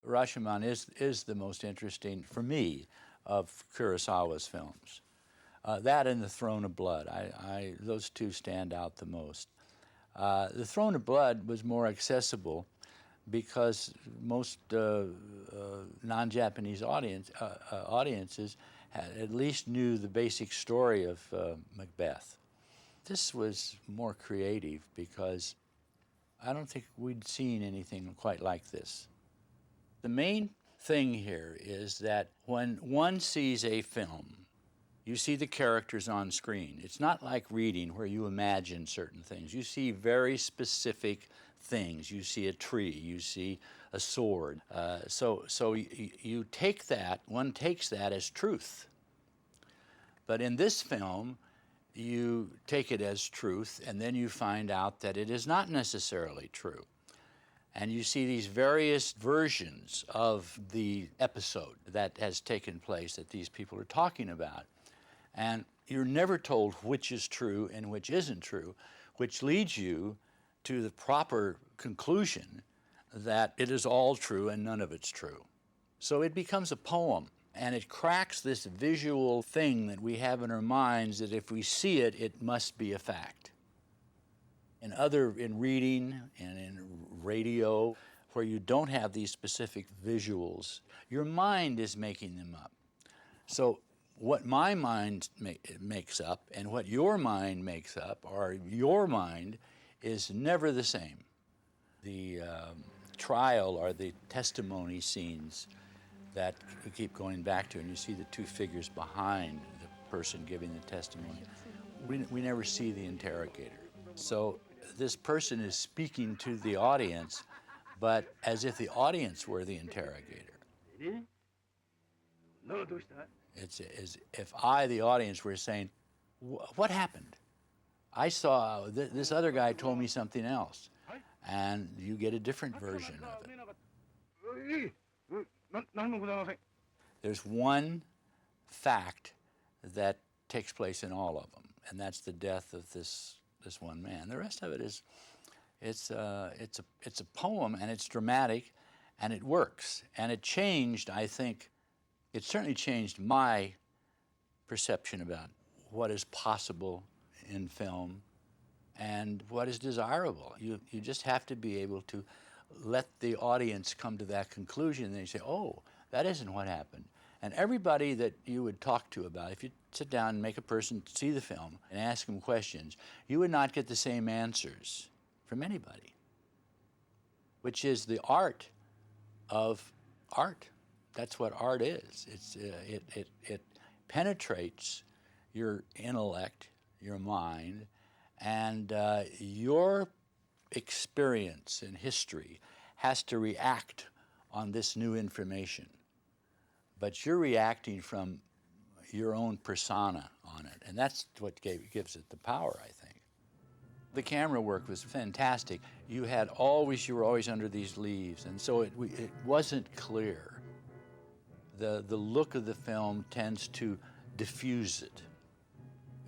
RASHOMON is the most interesting, for me, of Kurosawa's films. That and The Throne of Blood, those two stand out the most. The Throne of Blood was more accessible because most non-Japanese audiences at least knew the basic story of Macbeth. This was more creative because I don't think we'd seen anything quite like this. The main thing here is that when one sees a film, you see the characters on screen. It's not like reading where you imagine certain things. You see very specific things. You see a tree, you see a sword. So you take that, one takes that as truth. But in this film, you take it as truth, and then you find out that it is not necessarily true. And you see these various versions of the episode that has taken place that these people are talking about. And you're never told which is true and which isn't true, which leads you to the proper conclusion that it is all true and none of it's true. So it becomes a poem, and it cracks this visual thing that we have in our minds that if we see it, it must be a fact. In reading and in radio, where you don't have these specific visuals, your mind is making them up. So what my mind makes up and what your mind makes up, or your mind, is never the same. The trial or the testimony scenes that we keep going back to, and you see the two figures behind the person giving the testimony, we never see the interrogator. So this person is speaking to the audience, but as if the audience were the interrogator. It's as if I, the audience, were saying, what happened? I saw, this other guy told me something else, and you get a different version of it. There's one fact that takes place in all of them, and that's the death of this one man. The rest of it is, it's a poem, and it's dramatic, and it works. And it changed, I think, it certainly changed my perception about what is possible in film and what is desirable. You just have to be able to let the audience come to that conclusion, and they say, oh, that isn't what happened. And everybody that you would talk to about, if you sit down and make a person see the film and ask them questions, you would not get the same answers from anybody, which is the art of art. That's what art is. It penetrates your intellect, your mind, and your experience in history has to react on this new information. But you're reacting from your own persona on it, and that's what gives it the power, I think. The camera work was fantastic. You were always under these leaves, and so it wasn't clear. The look of the film tends to diffuse it.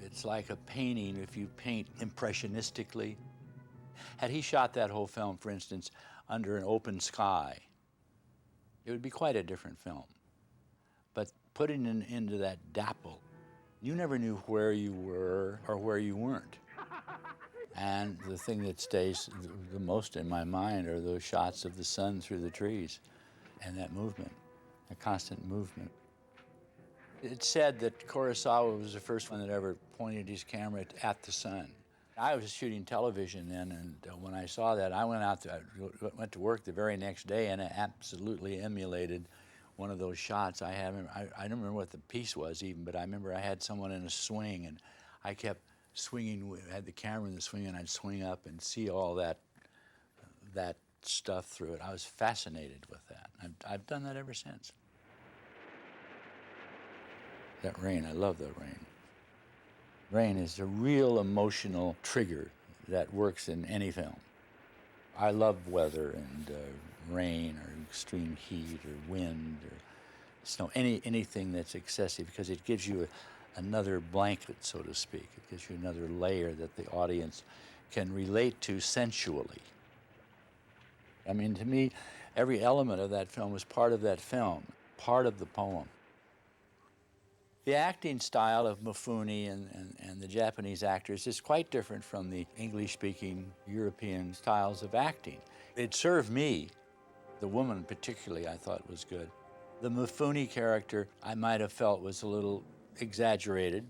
It's like a painting if you paint impressionistically. Had he shot that whole film, for instance, under an open sky, it would be quite a different film. But putting it into that dapple, you never knew where you were or where you weren't. And the thing that stays the most in my mind are those shots of the sun through the trees and that movement, a constant movement. It's said that Kurosawa was the first one that ever pointed his camera at the sun. I was shooting television then, and when I saw that, I went to work the very next day and I absolutely emulated one of those shots. I don't remember what the piece was even, but I remember I had someone in a swing, and I kept swinging, had the camera in the swing, and I'd swing up and see all that stuff through it. I was fascinated with that. I've done that ever since. That rain, I love that rain. Rain is a real emotional trigger that works in any film. I love weather and rain or extreme heat or wind or snow, anything that's excessive, because it gives you another blanket, so to speak. It gives you another layer that the audience can relate to sensually. I mean, to me, Every element of that film was part of that film, part of the poem. The acting style of Mifune and the Japanese actors is quite different from the English-speaking European styles of acting. It served me. The woman particularly I thought was good. The Mifune character I might have felt was a little exaggerated,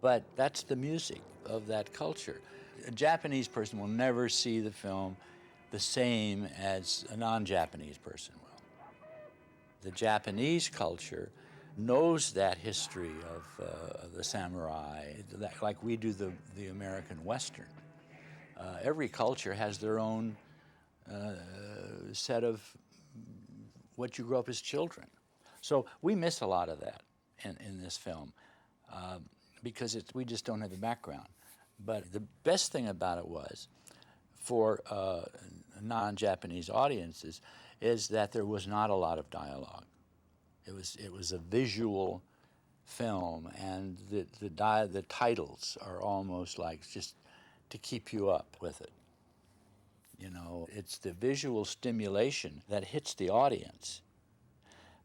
but that's the music of that culture. A Japanese person will never see the film the same as a non-Japanese person will. The Japanese culture knows that history of the samurai, like we do the American Western. Every culture has their own set of what you grew up as children. So we miss a lot of that in this film because we just don't have the background. But the best thing about it was, for non-Japanese audiences, is that there was not a lot of dialogue. It was a visual film, and the titles are almost like just to keep you up with it. You know, it's the visual stimulation that hits the audience.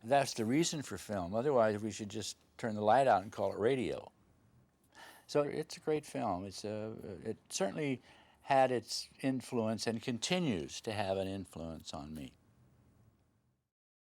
That's the reason for film. Otherwise, we should just turn the light out and call it radio. So it's a great film. It certainly had its influence and continues to have an influence on me.